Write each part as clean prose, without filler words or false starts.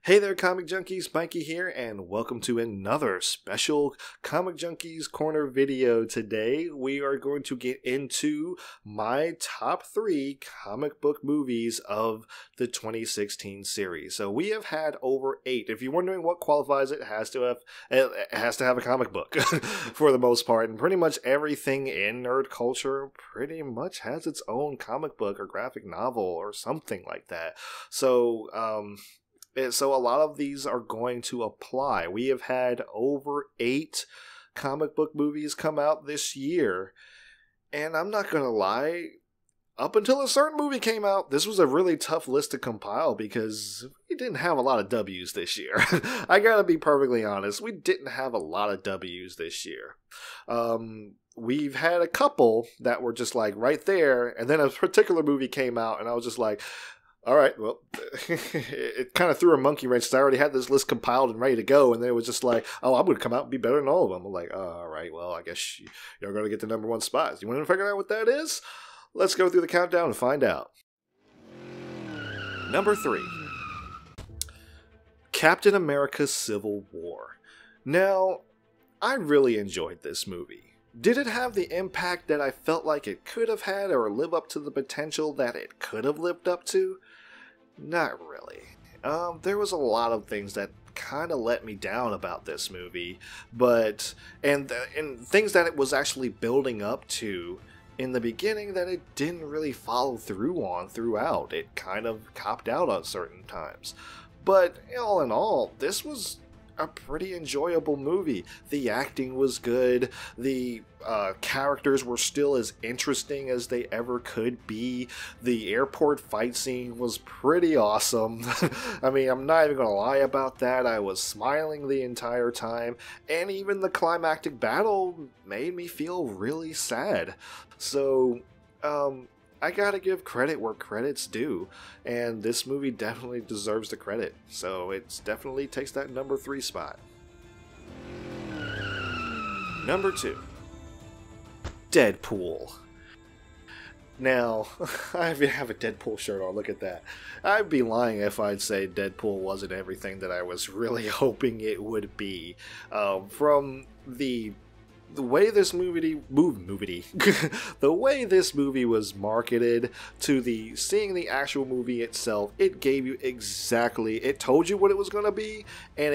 Hey there, Comic Junkies, Mikey here, and welcome to another special Comic Junkies Corner video. Today, we are going to get into my top 3 comic book movies of the 2016 series. So we have had over 8. If you're wondering what qualifies it, has to have a comic book for the most part, and pretty much everything in nerd culture pretty much has its own comic book or graphic novel or something like that. So a lot of these are going to apply. We have had over 8 comic book movies come out this year. And I'm not going to lie, up until a certain movie came out, this was a really tough list to compile because we didn't have a lot of W's this year. I gotta be perfectly honest, we didn't have a lot of W's this year. We've had a couple that were just like right there, and then a particular movie came out and I was just like, all right, well, it kind of threw a monkey wrench because I already had this list compiled and ready to go, and then it was just like, oh, I'm going to come out and be better than all of them. I'm like, oh, all right, well, I guess you're going to get the number 1 spot. You want to figure out what that is? Let's go through the countdown and find out. Number 3. Captain America Civil War. Now, I really enjoyed this movie. Did it have the impact that I felt like it could have had or live up to the potential that it could have lived up to? Not really. There was a lot of things that kind of let me down about this movie, and things that it was actually building up to in the beginning that it didn't really follow through on throughout. It kind of copped out on certain times. But all in all, this was a pretty enjoyable movie. The acting was good. The characters were still as interesting as they ever could be. The airport fight scene was pretty awesome. I mean, I'm not even gonna lie about that. I was smiling the entire time, and even the climactic battle made me feel really sad. So, I gotta give credit where credit's due, and this movie definitely deserves the credit, so it definitely takes that number 3 spot. Number 2. Deadpool. Now, I have a Deadpool shirt on, look at that. I'd be lying if I'd say Deadpool wasn't everything that I was really hoping it would be. From the way this movie the way this movie was marketed to seeing the actual movie itself, it gave you it told you what it was going to be, and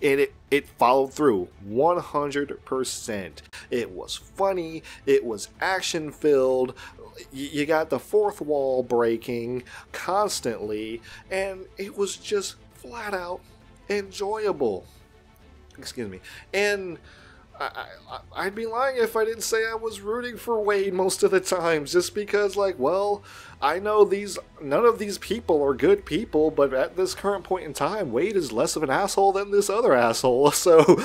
it followed through 100%. It was funny, it was action filled, you got the fourth wall breaking constantly, and it was just flat out enjoyable. Excuse me. And I'd be lying if I didn't say I was rooting for Wade most of the time, just because, like, well, I know none of these people are good people, but at this current point in time, Wade is less of an asshole than this other asshole, so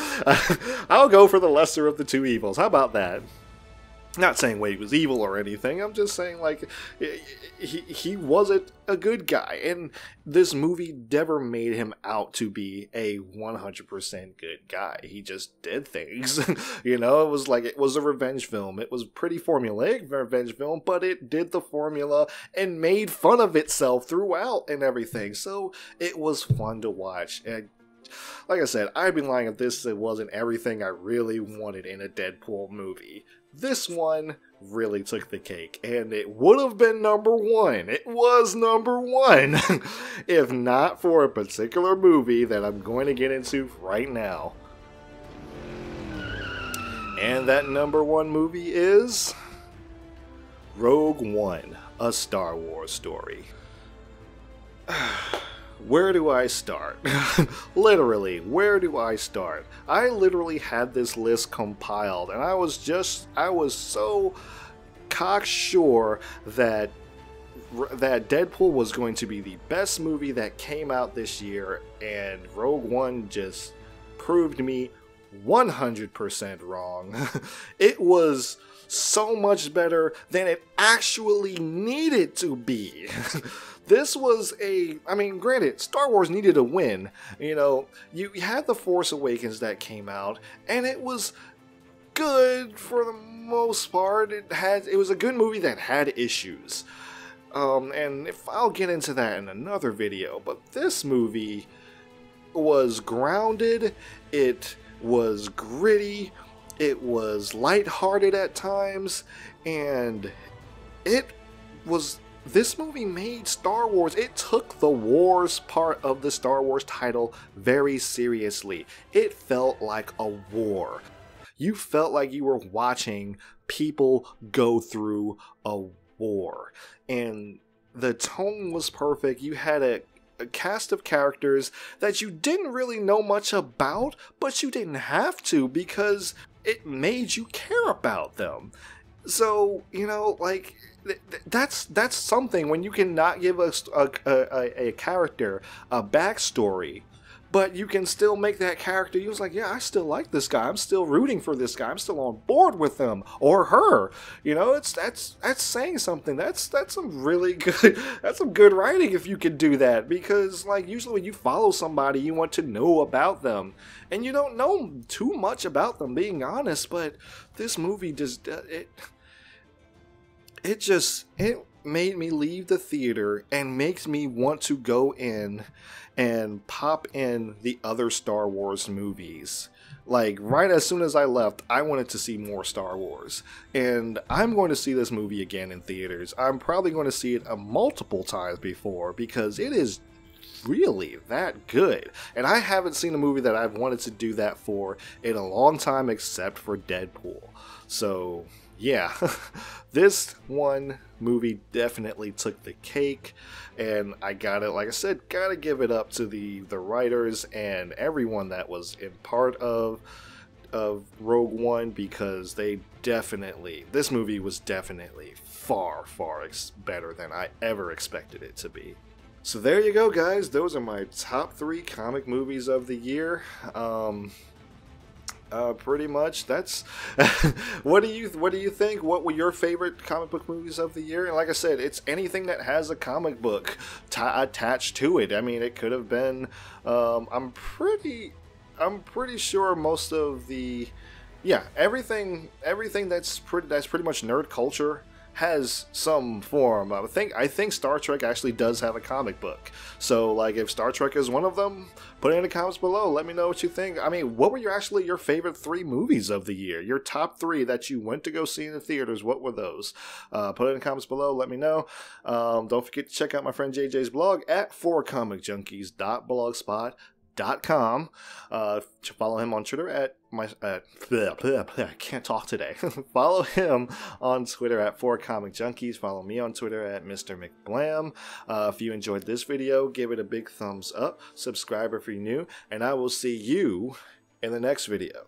I'll go for the lesser of the 2 evils. How about that? Not saying Wade was evil or anything, I'm just saying, like, he wasn't a good guy, and this movie never made him out to be a 100% good guy. He just did things, you know. It was a revenge film. It was pretty formulaic revenge film, but it did the formula and made fun of itself throughout and everything, so it was fun to watch. And like I said, I'd be lying if it wasn't everything I really wanted in a Deadpool movie. This one really took the cake, and it would have been number 1. It was number 1, if not for a particular movie that I'm going to get into right now. And that number 1 movie is Rogue One, A Star Wars Story. Where do I start? Literally, where do I start? I literally had this list compiled, and I was so cocksure that Deadpool was going to be the best movie that came out this year, and Rogue One just proved me 100% wrong. It was so much better than it actually needed to be. This was granted, Star Wars needed a win. You know, you had The Force Awakens that came out, and it was good for the most part. It was a good movie that had issues. And if I'll get into that in another video, but this movie was grounded, it was gritty, it was lighthearted at times, and it was, this movie made Star Wars, it took the wars part of the Star Wars title very seriously. It felt like a war. You felt like you were watching people go through a war. And the tone was perfect. You had a cast of characters that you didn't really know much about, but you didn't have to because it made you care about them. So, you know, like, that's something when you cannot give us a character a backstory, but you can still make that character, you was like, yeah, I still like this guy, I'm still rooting for this guy, I'm still on board with him or her. You know, that's saying something. That's some really good, that's some good writing if you can do that, because like usually when you follow somebody you want to know about them and you don't know too much about them, being honest. But this movie just it made me leave the theater and makes me want to go in and pop in the other Star Wars movies. Like, right as soon as I left, I wanted to see more Star Wars. And I'm going to see this movie again in theaters. I'm probably going to see it multiple times before because it is really that good. And I haven't seen a movie that I've wanted to do that for in a long time except for Deadpool. So yeah, this one movie definitely took the cake, and I gotta, like I said, gotta give it up to the writers and everyone that was in part of Rogue One, because they definitely, this movie was definitely far better than I ever expected it to be. So there you go, guys. Those are my top 3 comic movies of the year. Pretty much. That's what do you think? What were your favorite comic book movies of the year? And like I said, it's anything that has a comic book attached to it. I mean, it could have been. I'm pretty sure most of the, yeah, everything that's pretty much nerd culture has some form. I think Star Trek actually does have a comic book. So like if Star Trek is one of them, put it in the comments below. Let me know what you think. I mean, what were your favorite 3 movies of the year? Your top 3 that you went to go see in the theaters, what were those? Put it in the comments below. Let me know. Don't forget to check out my friend JJ's blog at 4comicjunkies.blogspot.com. Follow him on Twitter at I can't talk today. Follow him on Twitter at 4comicjunkies. Follow me on Twitter at Mr. McBlam. If you enjoyed this video, give it a big thumbs up. Subscribe if you're new, and I will see you in the next video.